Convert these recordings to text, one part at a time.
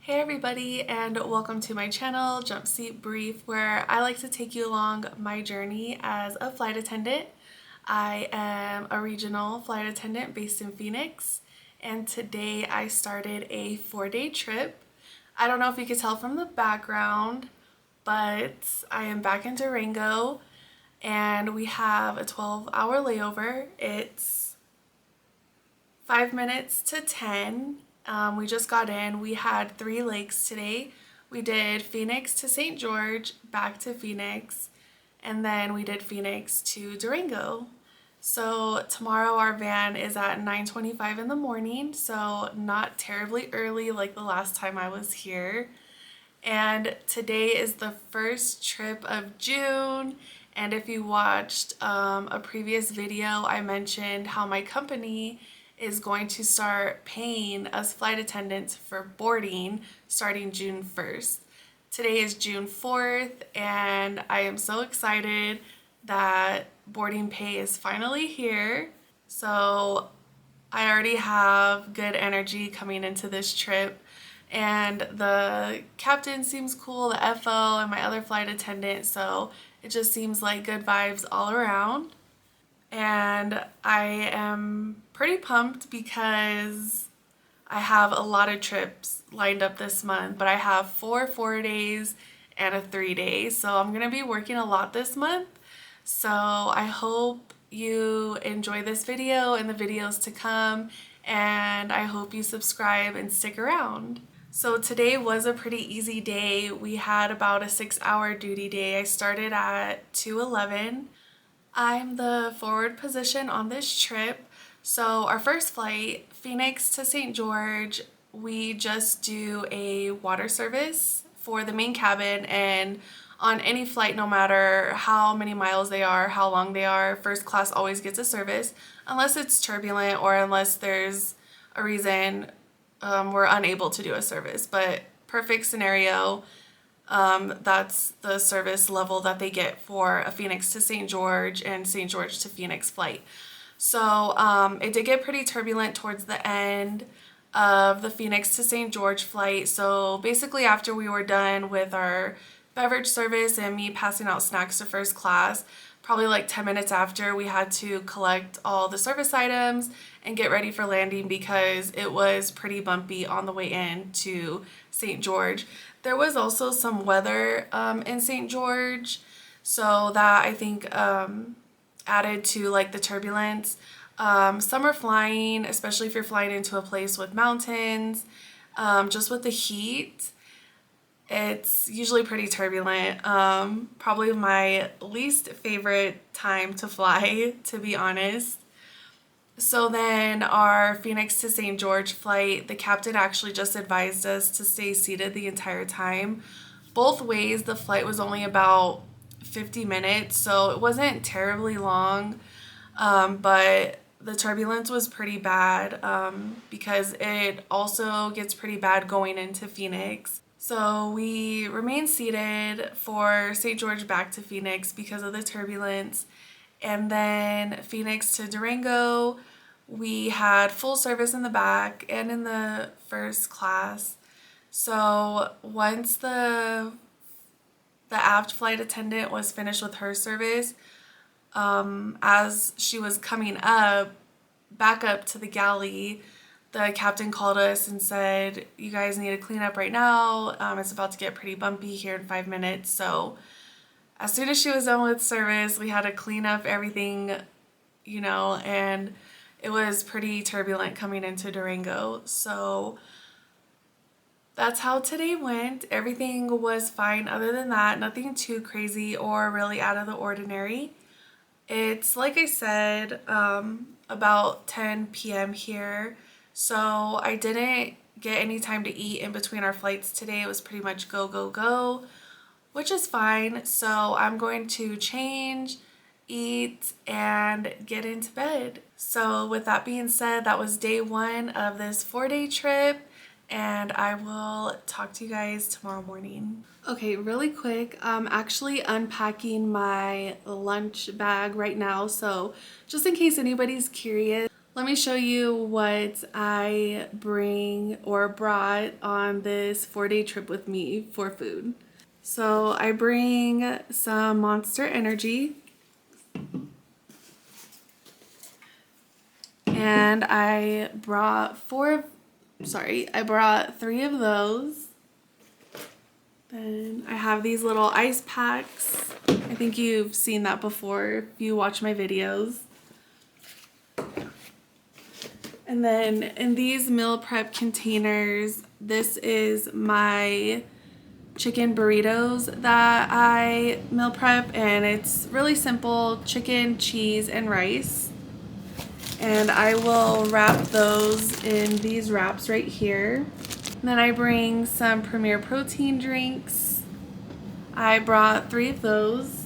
Hey everybody, and welcome to my channel, Jump Seat Brief, where I like to take you along my journey as a flight attendant. I am a regional flight attendant based in Phoenix, and today I started a 4-day trip. I don't know if you could tell from the background, but I am back in Durango, and we have a 12-hour layover. It's 5 minutes to 10. We just got in. We had 3 lakes today. We did Phoenix to St. George, back to Phoenix, and then we did Phoenix to Durango. So tomorrow our van is at 9:25 in the morning, so not terribly early like the last time I was here. And today is the first trip of June. And if you watched a previous video, I mentioned how my company is going to start paying us flight attendants for boarding starting June 1st. Today is June 4th, and I am so excited that boarding pay is finally here. So I already have good energy coming into this trip, and the captain seems cool, the FO, and my other flight attendant, so it just seems like good vibes all around. And I am pretty pumped because I have a lot of trips lined up this month, but I have 4 4 days and a 3 day, so I'm gonna be working a lot this month. So I hope you enjoy this video and the videos to come, and I hope you subscribe and stick around. So today was a pretty easy day. We had about a 6-hour duty day. I started at 2:11. I'm the forward position on this trip. So our first flight, Phoenix to St. George, we just do a water service for the main cabin, and on any flight, no matter how many miles they are, how long they are, first class always gets a service, unless it's turbulent or unless there's a reason we're unable to do a service. But perfect scenario, that's the service level that they get for a Phoenix to St. George and St. George to Phoenix flight. So it did get pretty turbulent towards the end of the Phoenix to St. George flight. So basically after we were done with our beverage service and me passing out snacks to first class, probably like 10 minutes after, we had to collect all the service items and get ready for landing because it was pretty bumpy on the way in to St. George. There was also some weather in St. George, so that I think added to like the turbulence. Summer flying, especially if you're flying into a place with mountains, just with the heat, it's usually pretty turbulent. Probably my least favorite time to fly, to be honest. So then our Phoenix to St. George flight, the captain actually just advised us to stay seated the entire time. Both ways, the flight was only about 50 minutes, so it wasn't terribly long, but the turbulence was pretty bad because it also gets pretty bad going into Phoenix. So we remained seated for St. George back to Phoenix because of the turbulence. And then Phoenix to Durango, we had full service in the back and in the first class. So once the aft flight attendant was finished with her service, as she was coming up, back up to the galley, the captain called us and said, "You guys need to clean up right now. It's about to get pretty bumpy here in 5 minutes." So as soon as she was done with service, we had to clean up everything, and it was pretty turbulent coming into Durango. So that's how today went. Everything was fine other than that. Nothing too crazy or really out of the ordinary. It's, like I said, about 10 p.m. here. So I didn't get any time to eat in between our flights today. It was pretty much go, go, go, which is fine. So I'm going to change, eat, and get into bed. So with that being said, that was day 1 of this 4-day trip, and I will talk to you guys tomorrow morning. Okay, really quick, I'm actually unpacking my lunch bag right now, so just in case anybody's curious, Let me show you what I bring or brought on this 4-day trip with me for food. So I bring some Monster Energy, and I brought I brought 3 of those. Then I have these little ice packs. I think you've seen that before if you watch my videos. And then in these meal prep containers, this is my chicken burritos that I meal prep, and it's really simple: chicken, cheese, and rice. And I will wrap those in these wraps right here. And then I bring some Premier Protein drinks. I brought 3 of those.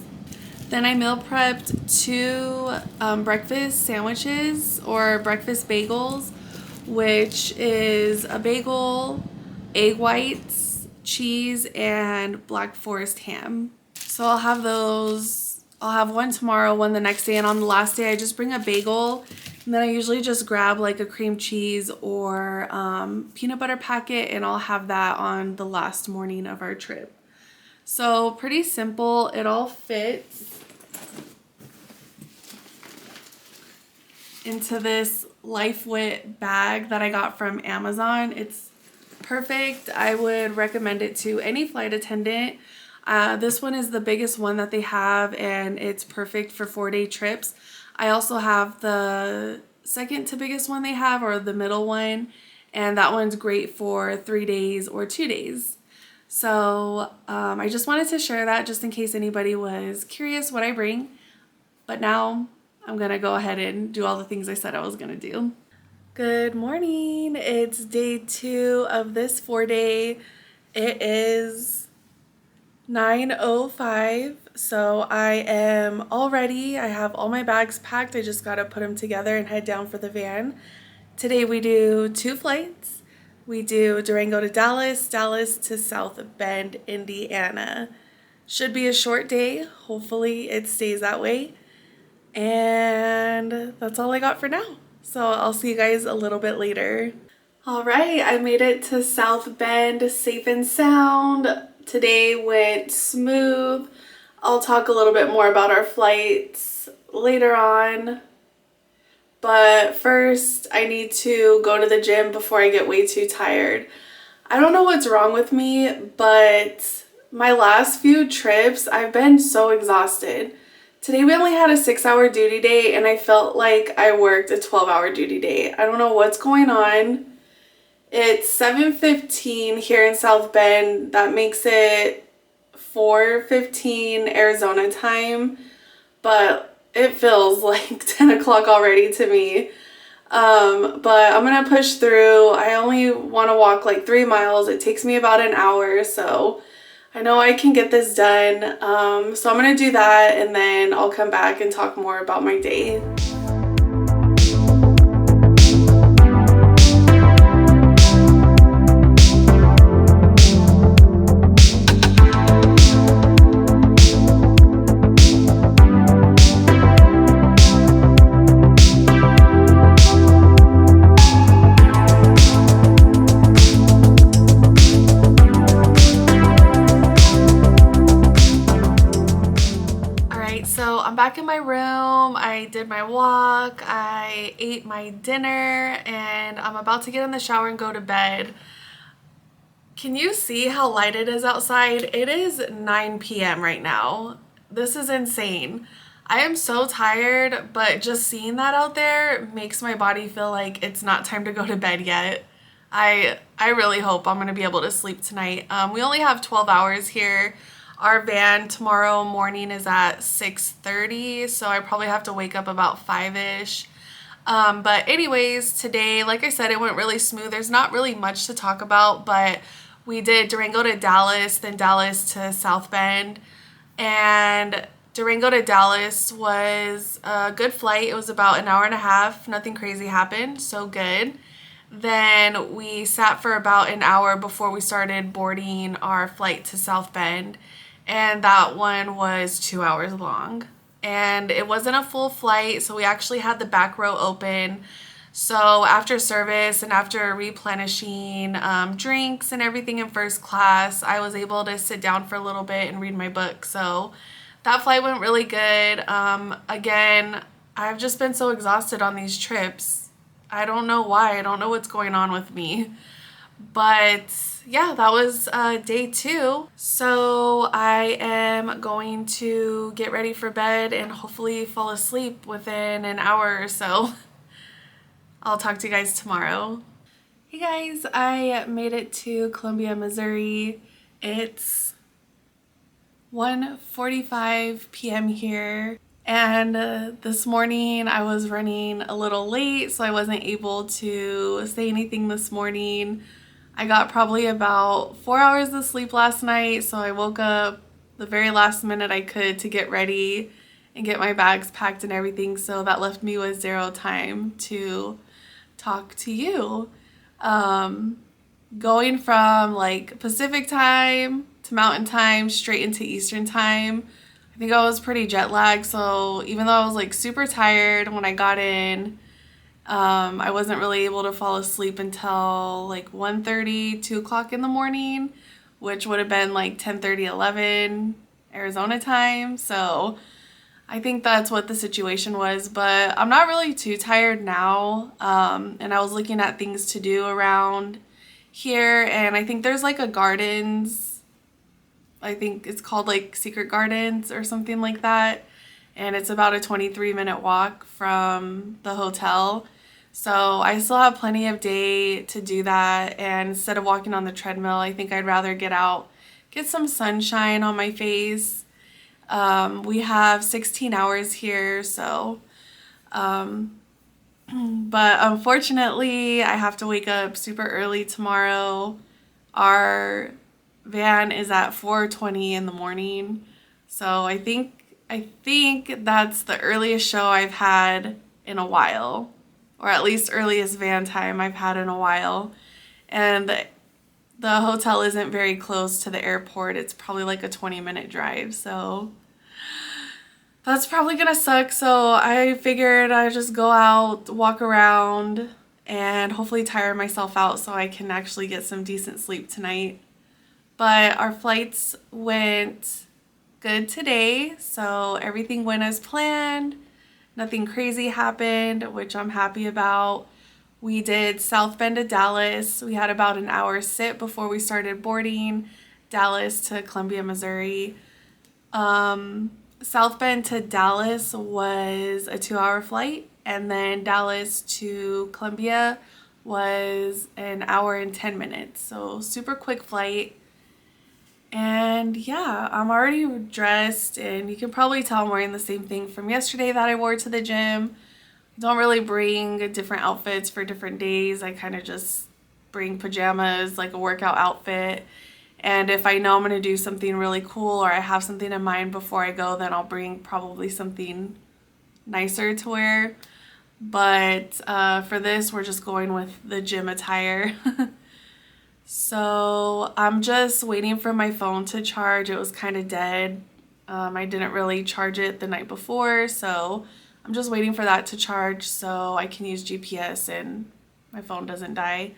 Then I meal prepped 2 breakfast sandwiches or breakfast bagels, which is a bagel, egg whites, cheese, and Black Forest ham. So I'll have those. I'll have one tomorrow, one the next day, and on the last day I just bring a bagel. And then I usually just grab like a cream cheese or peanut butter packet, and I'll have that on the last morning of our trip. So pretty simple. It all fits into this LifeWit bag that I got from Amazon. It's perfect. I would recommend it to any flight attendant. This one is the biggest one that they have, and it's perfect for 4-day trips. I also have the second to biggest one they have, or the middle one, and that one's great for 3 days or 2 days. So I just wanted to share that just in case anybody was curious what I bring. But now I'm gonna go ahead and do all the things I said I was gonna do. Good morning. It's day 2 of this 4-day. It is 9:05, so I am all ready. I have all my bags packed. I just gotta put them together and head down for the van. Today we do 2 flights. We do Durango to Dallas, Dallas to South Bend, Indiana. Should be a short day. Hopefully it stays that way. And that's all I got for now. So I'll see you guys a little bit later. All right, I made it to South Bend safe and sound. Today went smooth. I'll talk a little bit more about our flights later on. But first, I need to go to the gym before I get way too tired. I don't know what's wrong with me, but my last few trips, I've been so exhausted. Today we only had a 6-hour duty day, and I felt like I worked a 12-hour duty day. I don't know what's going on. It's 7:15 here in South Bend. That makes it 4:15 Arizona time, but it feels like 10 o'clock already to me. But I'm gonna push through. I only want to walk like 3 miles. It takes me about an hour, so I know I can get this done. So I'm gonna do that, and then I'll come back and talk more about my day. So I'm back in my room. I did my walk, I ate my dinner, and I'm about to get in the shower and go to bed. Can you see how light it is outside? It is 9 p.m. right now. This is insane. I am so tired, but just seeing that out there makes my body feel like it's not time to go to bed yet. I really hope I'm going to be able to sleep tonight. We only have 12 hours here. Our van tomorrow morning is at 6:30, so I probably have to wake up about 5-ish. But anyways, today, like I said, it went really smooth. There's not really much to talk about, but we did Durango to Dallas, then Dallas to South Bend. And Durango to Dallas was a good flight. It was about an hour and a half. Nothing crazy happened, so good. Then we sat for about an hour before we started boarding our flight to South Bend. And that one was 2 hours long. And it wasn't a full flight, so we actually had the back row open. So after service and after replenishing drinks and everything in first class, I was able to sit down for a little bit and read my book. So that flight went really good. Again, I've just been so exhausted on these trips. I don't know why. I don't know what's going on with me. But yeah, that was day 2. So I am going to get ready for bed and hopefully fall asleep within an hour or so. I'll talk to you guys tomorrow. Hey guys, I made it to Columbia, Missouri. It's 1:45 p.m. here. And this morning I was running a little late, so I wasn't able to say anything this morning. I got probably about 4 hours of sleep last night, so I woke up the very last minute I could to get ready and get my bags packed and everything, so that left me with 0 time to talk to you. Going from like Pacific time to Mountain time straight into Eastern time, I think I was pretty jet lagged, so even though I was like super tired when I got in, I wasn't really able to fall asleep until like 1:30, 2 o'clock in the morning, which would have been like 10:30, 11 Arizona time. So I think that's what the situation was, but I'm not really too tired now. And I was looking at things to do around here, and I think there's like a gardens, I think it's called like Secret Gardens or something like that. And it's about a 23-minute walk from the hotel. So I still have plenty of day to do that. And instead of walking on the treadmill, I think I'd rather get out, get some sunshine on my face. We have 16 hours here, so, but unfortunately I have to wake up super early tomorrow. Our van is at 4:20 in the morning. So I think that's the earliest show I've had in a while, or at least earliest van time I've had in a while. And the hotel isn't very close to the airport. It's probably like a 20-minute drive, so that's probably gonna suck. So I figured I'd just go out, walk around, and hopefully tire myself out so I can actually get some decent sleep tonight. But our flights went good today, so everything went as planned. Nothing crazy happened, which I'm happy about. We did South Bend to Dallas. We had about an hour sit before we started boarding Dallas to Columbia, Missouri. South Bend to Dallas was a 2-hour flight, and then Dallas to Columbia was an hour and 10 minutes. So super quick flight. And yeah, I'm already dressed, and you can probably tell I'm wearing the same thing from yesterday that I wore to the gym. I don't really bring different outfits for different days. I kind of just bring pajamas, like a workout outfit. And if I know I'm going to do something really cool or I have something in mind before I go, then I'll bring probably something nicer to wear. But for this, we're just going with the gym attire. So I'm just waiting for my phone to charge. It was kind of dead. I didn't really charge it the night before, so I'm just waiting for that to charge so I can use GPS and my phone doesn't die.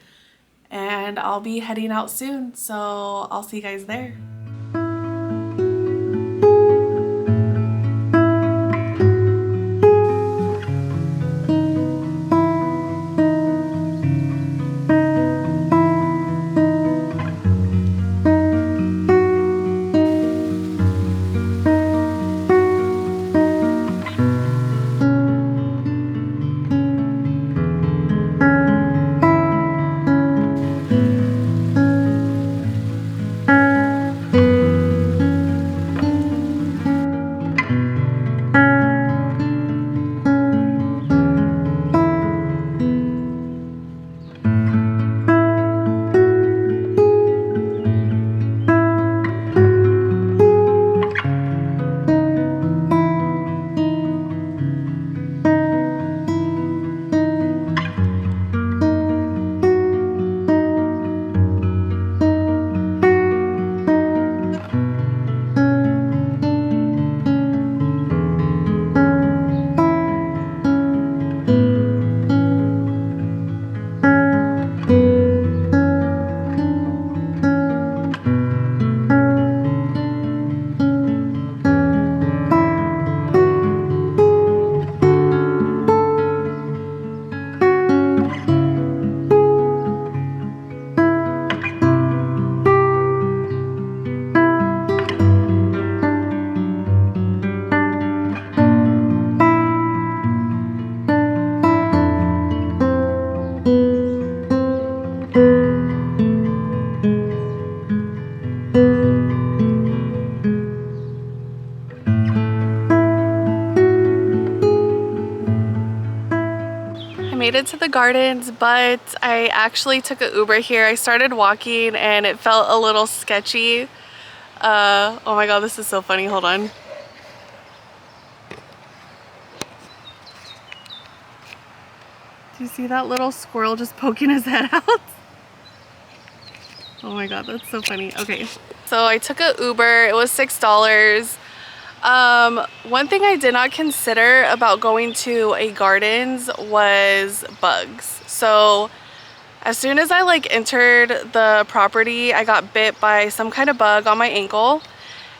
And I'll be heading out soon, so I'll see you guys there. made it to the gardens, but I actually took an Uber here. I started walking and it felt a little sketchy. Oh my god, this is so funny. Hold on. Do you see that little squirrel just poking his head out? Oh my god, that's so funny. Okay, so I took an Uber. It was $6. One thing I did not consider about going to a gardens was bugs. So as soon as I like entered the property, I got bit by some kind of bug on my ankle,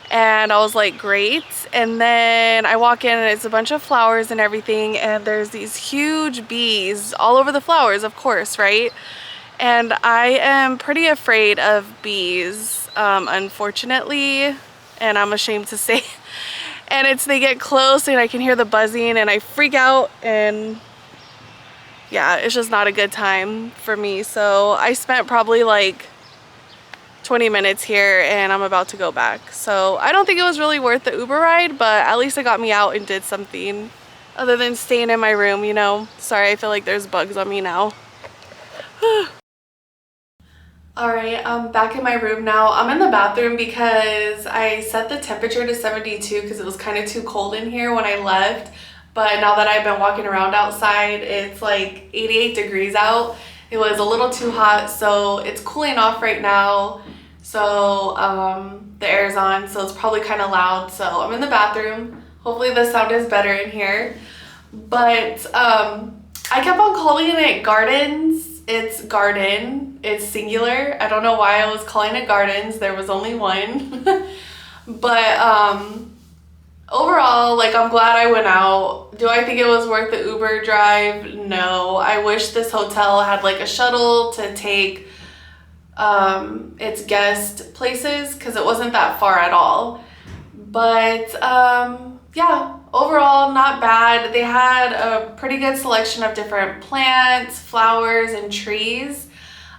and I was like, great. And then I walk in and it's a bunch of flowers and everything, and there's these huge bees all over the flowers, of course, right? And I am pretty afraid of bees, unfortunately, and I'm ashamed to say. And they get close and I can hear the buzzing and I freak out, and yeah, it's just not a good time for me. So I spent probably like 20 minutes here and I'm about to go back. So I don't think it was really worth the Uber ride, but at least it got me out and did something other than staying in my room, you know. Sorry, I feel like there's bugs on me now. Alright, I'm back in my room now. I'm in the bathroom because I set the temperature to 72 because it was kind of too cold in here when I left. But now that I've been walking around outside, it's like 88 degrees out. It was a little too hot, so it's cooling off right now. So the air's on, so it's probably kind of loud. So I'm in the bathroom. Hopefully the sound is better in here. But I kept on calling it gardens. It's garden. It's singular. I don't know why I was calling it gardens. There was only one. But overall, like, I'm glad I went out. Do I think it was worth the Uber drive? No. I wish this hotel had like a shuttle to take its guest places, because it wasn't that far at all. But yeah, overall not bad. They had a pretty good selection of different plants, flowers, and trees.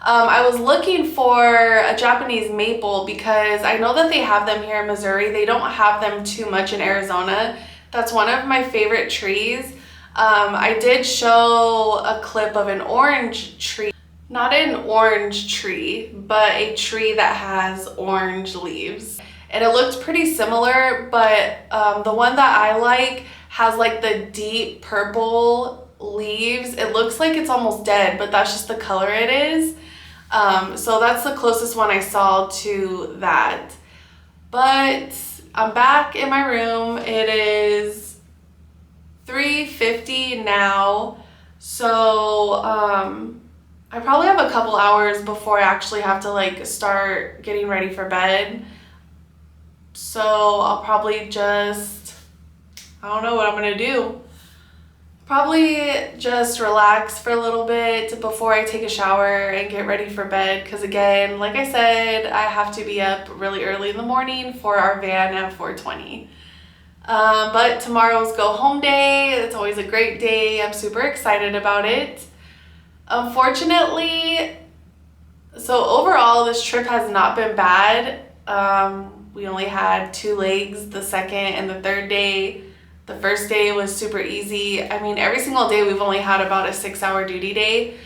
I was looking for a Japanese maple because I know that they have them here in Missouri. They don't have them too much in Arizona. That's one of my favorite trees. I did show a clip of an orange tree. Not an orange tree, but a tree that has orange leaves. And it looked pretty similar, but the one that I like has like the deep purple leaves. It looks like it's almost dead, but that's just the color it is. So that's the closest one I saw to that. But I'm back in my room. It is 3:50 now. So I probably have a couple hours before I actually have to like start getting ready for bed. So I'll probably just, I don't know what I'm gonna do. Probably just relax for a little bit before I take a shower and get ready for bed, because again, like I said, I have to be up really early in the morning for our van at 4:20. But tomorrow's go home day. It's always a great day. I'm super excited about it. Unfortunately, so overall this trip has not been bad. We only had 2 legs the second and the third day. The first day was super easy. I mean, every single day we've only had about a 6-hour duty day.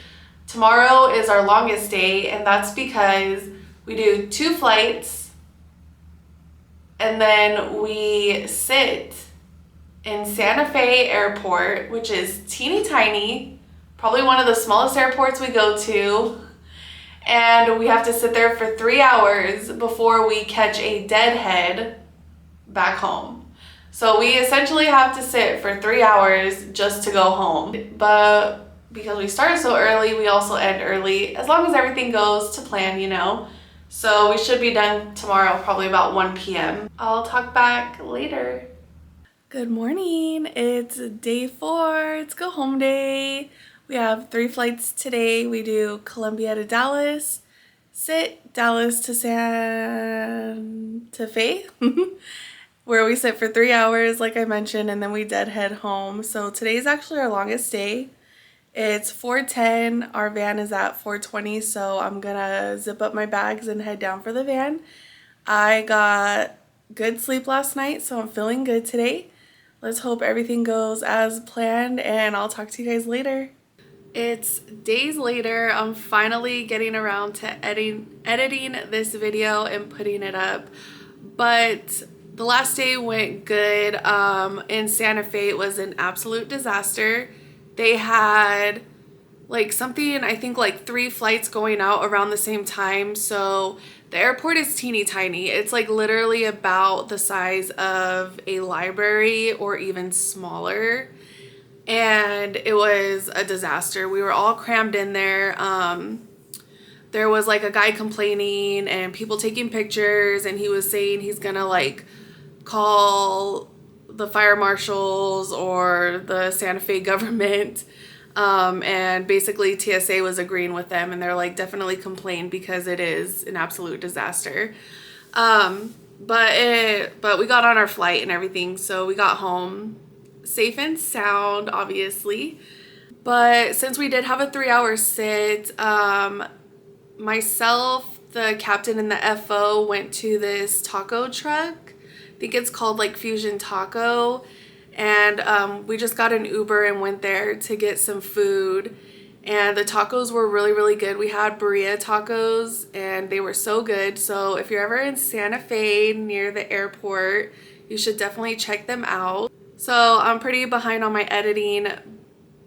Tomorrow is our longest day, and that's because we do 2 flights and then we sit in Santa Fe Airport, which is teeny tiny, probably one of the smallest airports we go to. And we have to sit there for 3 hours before we catch a deadhead back home. So we essentially have to sit for 3 hours just to go home. But because we start so early, we also end early, as long as everything goes to plan, you know. So we should be done tomorrow, probably about 1 p.m. I'll talk back later. Good morning. It's day 4. It's go home day. We have 3 flights today. We do Columbia to Dallas, sit Dallas to Santa Fe, where we sit for 3 hours, like I mentioned, and then we deadhead home. So today's actually our longest day. It's 4:10. Our van is at 4:20, so I'm gonna zip up my bags and head down for the van. I got good sleep last night, so I'm feeling good today. Let's hope everything goes as planned, and I'll talk to you guys later. It's days later. I'm finally getting around to editing this video and putting it up. But the last day went good. In Santa Fe, it was an absolute disaster. They had like something, I think like 3 flights going out around the same time. So the airport is teeny tiny. It's like literally about the size of a library or even smaller. And it was a disaster. We were all crammed in there. There was like a guy complaining and people taking pictures, and he was saying he's gonna like call the fire marshals or the Santa Fe government. And basically TSA was agreeing with them, and they're like, definitely complain because it is an absolute disaster. But we got on our flight and everything, so we got home safe and sound, obviously. But since we did have a 3-hour sit, myself, the captain, and the FO went to this taco truck. I think it's called like Fusion Taco. And we just got an Uber and went there to get some food. And the tacos were really, really good. We had birria tacos and they were so good. So if you're ever in Santa Fe near the airport, you should definitely check them out. So I'm pretty behind on my editing,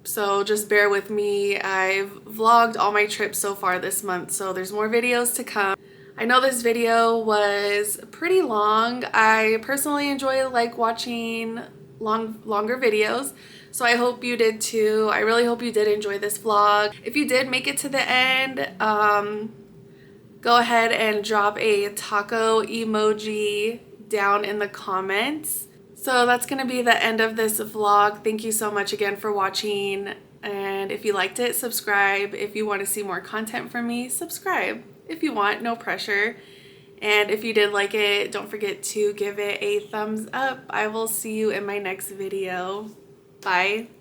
so just bear with me. I've vlogged all my trips so far this month, so there's more videos to come. I know this video was pretty long. I personally enjoy like watching longer videos, so I hope you did too. I really hope you did enjoy this vlog. If you did make it to the end, go ahead and drop a taco emoji down in the comments. So that's going to be the end of this vlog. Thank you so much again for watching. And if you liked it, subscribe. If you want to see more content from me, subscribe. If you want, no pressure. And if you did like it, don't forget to give it a thumbs up. I will see you in my next video. Bye.